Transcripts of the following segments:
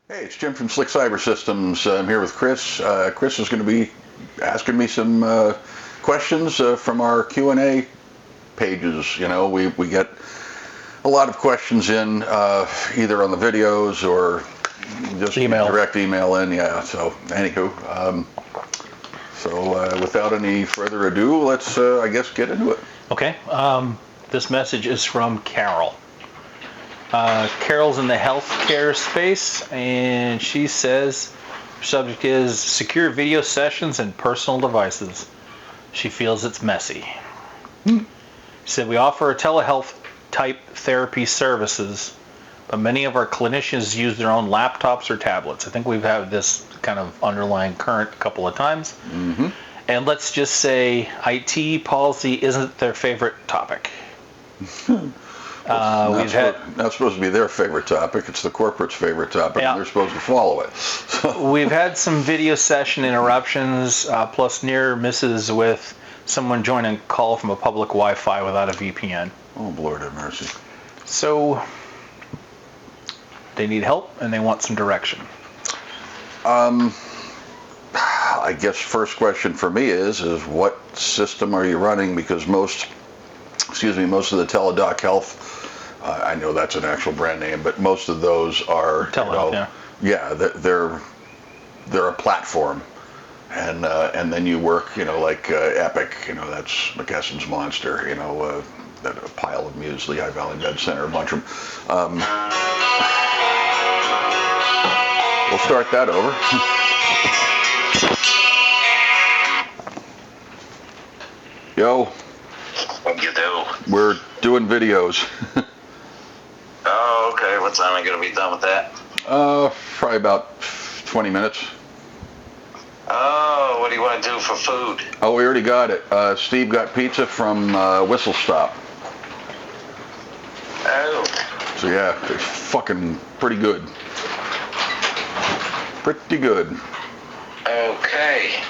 Hey, it's Jim from SlickCyberSystems. I'm here with Chris. Chris is going to be asking me some questions from our Q&A pages. You know, we get a lot of questions in either on the videos or just direct email in. Yeah, so anywho, without any further ado, let's, I guess, get into it. Okay. This message is from Carol. Carol's in the healthcare space, and she says her subject is secure video sessions and personal devices. She feels it's messy. She said, we offer telehealth type therapy services, but many of our clinicians use their own laptops or tablets. I think we've had this kind of underlying current a couple of times. Mm-hmm. And let's just say IT policy isn't their favorite topic. Not supposed to be their favorite topic. It's the corporate's favorite topic, and they're supposed to follow it. So. We've had some video session interruptions, plus near misses with someone joining a call from a public Wi-Fi without a VPN. Oh, Lord have mercy. So they need help, and they want some direction. I guess first question for me is what system are you running? Because most of the Teledoc Health, I know that's an actual brand name, but most of those are telehealth. They're a platform, and then you work, like Epic, that's McKesson's Monster, that a pile of muesli, High Valley Med Center, a bunch of them. We'll start that over. Yo. What you do? We're doing videos. Oh, okay. What time are you going to be done with that? Probably about 20 minutes. Oh, what do you want to do for food? Oh, we already got it. Steve got pizza from Whistle Stop. Oh. So yeah, it's fucking pretty good. Pretty good. Okay.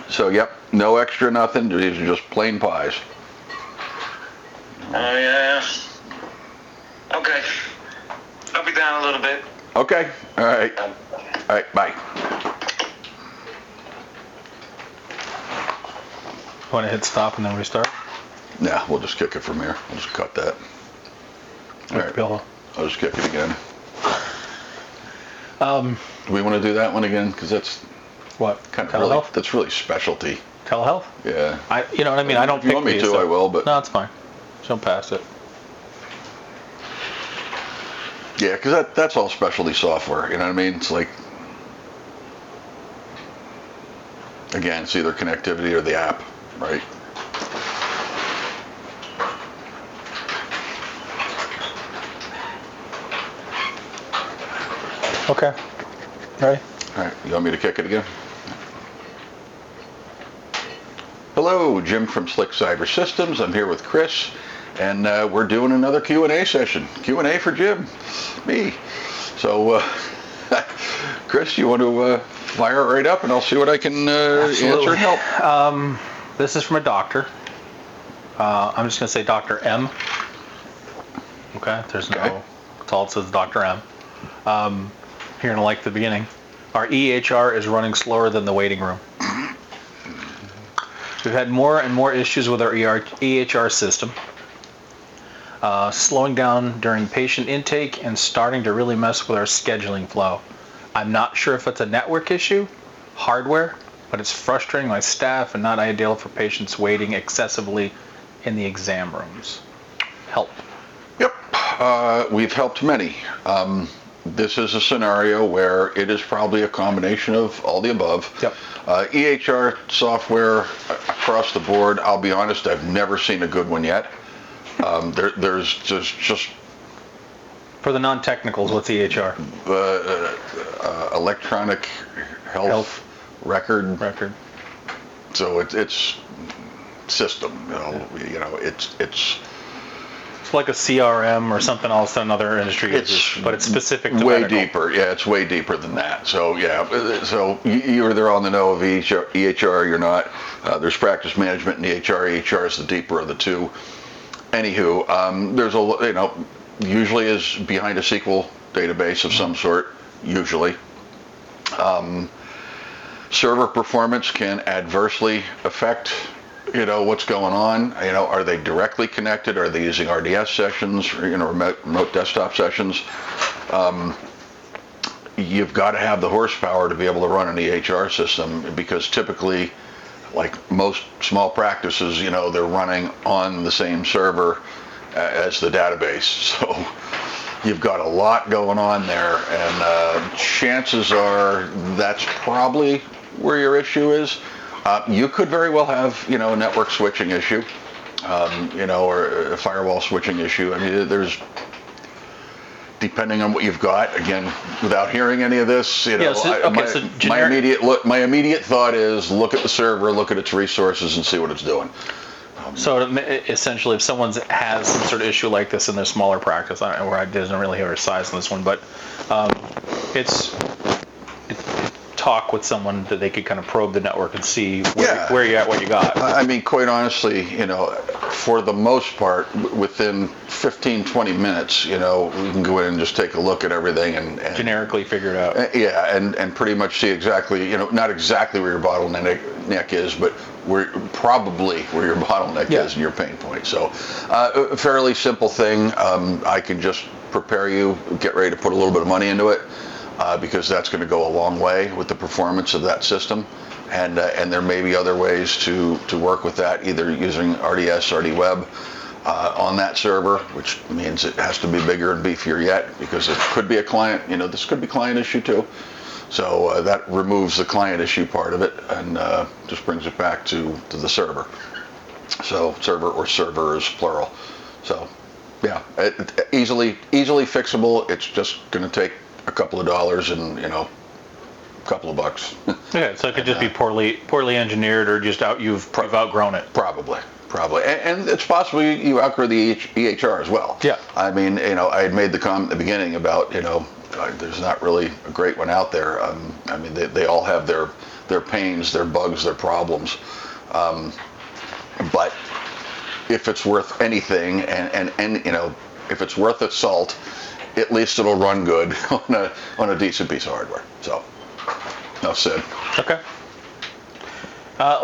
So yep, no extra nothing. These are just plain pies. Oh yeah. Okay. I'll be down a little bit. Okay. All right. Bye. Want to hit stop and then restart? Yeah, we'll just kick it from here. We'll just cut that. All right. I'll just kick it again. Do we want to do that one again? Because that's what kind of really, that's really specialty. Telehealth? Yeah. You know what I mean? I don't pick these. If you want me to, I will, but... No, it's fine. Jump past it. Yeah, because that's all specialty software, you know what I mean? It's like, again, it's either connectivity or the app, right? Okay. Ready? All right, you want me to kick it again? Hello, Jim from SlickCyberSystems. I'm here with Chris, and we're doing another Q&A session. Q&A for Jim, me. So, Chris, you want to fire it right up, and I'll see what I can answer and help. This is from a doctor. I'm just going to say Dr. M. Okay, there's no, it's all it says Dr. M. You're going to like the beginning. Our EHR is running slower than the waiting room. We've had more and more issues with our EHR system, slowing down during patient intake and starting to really mess with our scheduling flow. I'm not sure if it's a network issue, hardware, but it's frustrating my staff and not ideal for patients waiting excessively in the exam rooms. Help. Yep, we've helped many. This is a scenario where it is probably a combination of all the above. Yep. EHR software across the board, I'll be honest, I've never seen a good one yet. There's just... For the non-technicals, what's EHR? Electronic health record. So it's system, it's like a CRM or something else another industry uses, but it's specific to way medical. deeper. Yeah, it's way deeper than that. So yeah, so you're either on the know of EHR, you're not. There's practice management and EHR. EHR is the deeper of the two. Anywho, there's usually is behind a SQL database of some sort. usually. Server performance can adversely affect, what's going on. Are they directly connected? Are they using RDS sessions, or, remote desktop sessions? You've got to have the horsepower to be able to run an EHR system, because typically, like most small practices, they're running on the same server as the database. So you've got a lot going on there, and chances are that's probably where your issue is. You could very well have, a network switching issue, or a firewall switching issue. I mean, there's, depending on what you've got, again, without hearing any of this, my immediate thought is look at the server, look at its resources, and see what it's doing. So essentially, if someone has some sort of issue like this in their smaller practice, where I didn't really hear a size on this one, but it's talk with someone that they could kind of probe the network and see where you're at, what you got. I mean, quite honestly, for the most part, within 15, 20 minutes, we can go in and just take a look at everything and generically figure it out. And pretty much see exactly, not exactly where your bottleneck is, but probably where your bottleneck is and your pain point. So a fairly simple thing. I can just prepare you, get ready to put a little bit of money into it, because that's going to go a long way with the performance of that system. And there may be other ways to work with that, either using RDS, RDWeb on that server, which means it has to be bigger and beefier yet, because it could be a client, this could be client issue too. So that removes the client issue part of it and just brings it back to the server. So server or servers, plural. So yeah, easily fixable. It's just going to take a couple of dollars and, a couple of bucks. Okay, so it could just be poorly engineered, or just you've outgrown it. Probably. And it's possible you outgrow the EHR as well. Yeah. I mean, I had made the comment at the beginning about, there's not really a great one out there. I mean, they all have their pains, their bugs, their problems. But if it's worth anything, and if it's worth its salt, at least it'll run good on a decent piece of hardware. So, enough said. Okay.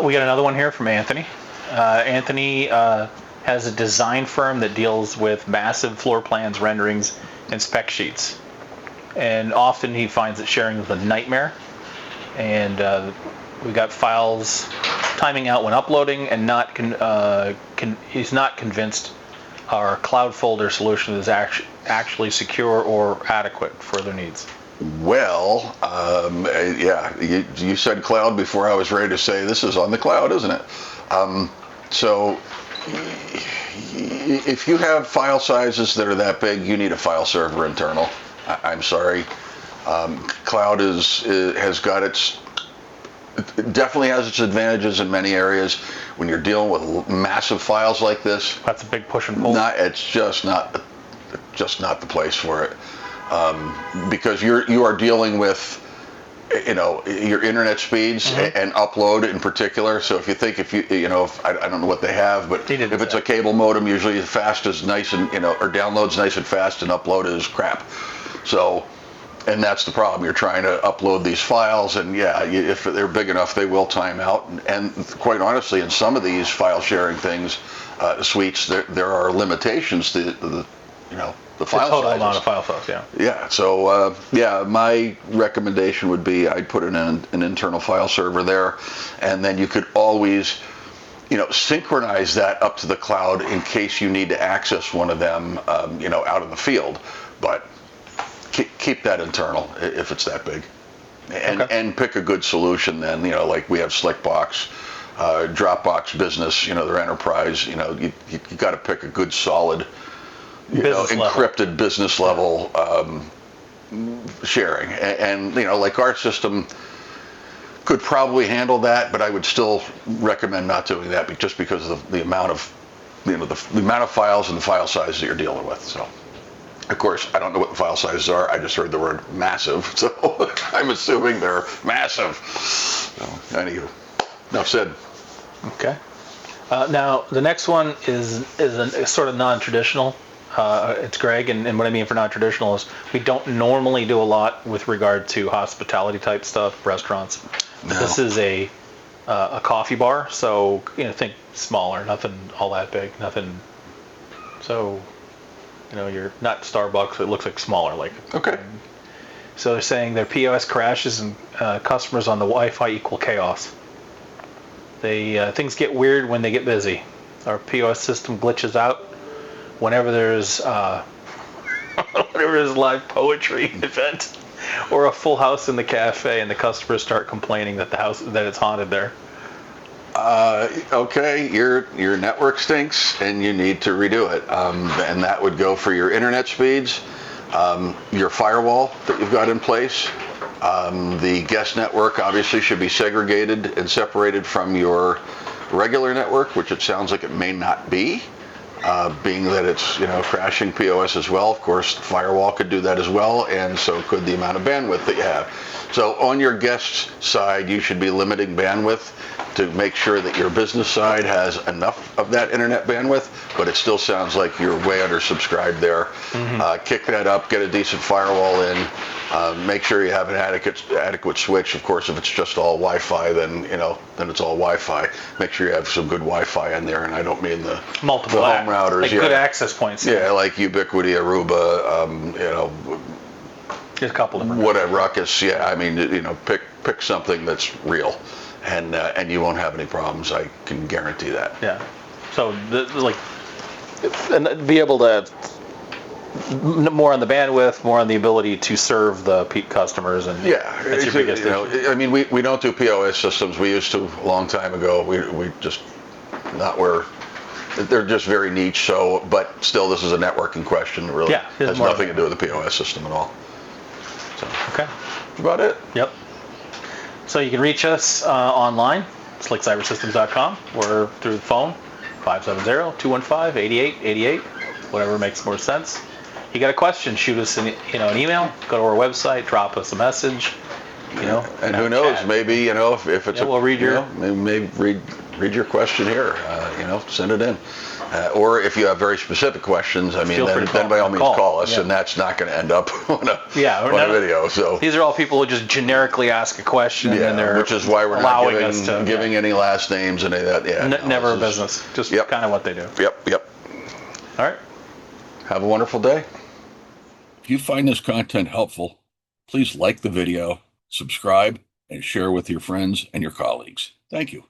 We got another one here from Anthony. Anthony has a design firm that deals with massive floor plans, renderings, and spec sheets. And often he finds that sharing is a nightmare. And we got files timing out when uploading, and he's not convinced our cloud folder solution is actually secure or adequate for their needs. Well, you said cloud before I was ready to say this is on the cloud, isn't it? So if you have file sizes that are that big, you need a file server internal. I'm sorry. Cloud definitely has its advantages in many areas. When you're dealing with massive files like this, that's a big push and pull. It's just not the place for it, because you are dealing with your internet speeds and upload in particular. So if you think if I don't know what they have, but if it's a cable modem, usually fast is nice and or download's nice and fast, and upload is crap. So. And that's the problem. You're trying to upload these files, and if they're big enough, they will time out. And quite honestly, in some of these file sharing things, suites, there are limitations to the file total sizes. amount of file size. Yeah. Yeah. So my recommendation would be I'd put in an internal file server there, and then you could always synchronize that up to the cloud in case you need to access one of them out in the field, but keep that internal if it's that big, and pick a good solution. Then like we have SlickBox, Dropbox Business, their enterprise. You got to pick a good solid, encrypted business level sharing, and like our system could probably handle that, but I would still recommend not doing that, just because of the amount of the amount of files and the file size that you're dealing with. So. Of course, I don't know what the file sizes are. I just heard the word massive, so I'm assuming they're massive. So, anywho, enough said. Okay. Now, the next one is a sort of non-traditional It's Greg, and what I mean for non-traditional is we don't normally do a lot with regard to hospitality type stuff, restaurants. But this is a coffee bar, so think smaller, nothing all that big, nothing. So you're not Starbucks. It looks like smaller, like. Okay. So they're saying their POS crashes and customers on the Wi-Fi equal chaos. Things get weird when they get busy. Our POS system glitches out whenever there's live poetry event or a full house in the cafe, and the customers start complaining that it's haunted there. Okay, your network stinks and you need to redo it, and that would go for your internet speeds, your firewall that you've got in place. The guest network obviously should be segregated and separated from your regular network, which it sounds like it may not be, being that it's crashing POS as well. Of course, the firewall could do that as well, and so could the amount of bandwidth that you have. So on your guest side, you should be limiting bandwidth to make sure that your business side has enough of that internet bandwidth, but it still sounds like you're way undersubscribed there. Mm-hmm. Kick that up, get a decent firewall in, make sure you have an adequate switch. Of course, if it's just all Wi-Fi, then it's all Wi-Fi. Make sure you have some good Wi-Fi in there, and I don't mean the multiple home routers. Like good access points. Yeah, like Ubiquiti, Aruba, There's a couple of them. Whatever, Ruckus. Yeah, I mean, pick something that's real, and you won't have any problems. I can guarantee that. Yeah. So and be able to more on the bandwidth, more on the ability to serve the peak customers, and yeah, that's your biggest issue. I mean, we don't do POS systems. We used to a long time ago. We just not where. They're just very niche. So, but still, this is a networking question. Really, yeah, has nothing to do with the POS system at all. So, okay, that's about it. Yep. So you can reach us online, SlickCyberSystems.com, or through the phone, 570-215-8888, whatever makes more sense. You got a question, shoot us an email, go to our website, drop us a message, And who knows, chat. Maybe, if it's we'll read your... maybe read your question here, send it in. Or if you have very specific questions, I mean, then by all means call us, and that's not going to end up on a video. So these are all people who just generically ask a question, and they're which is why we're allowing not us to giving any last names and any of that. Yeah, never a business, just kind of what they do. Yep. All right. Have a wonderful day. If you find this content helpful, please like the video, subscribe, and share with your friends and your colleagues. Thank you.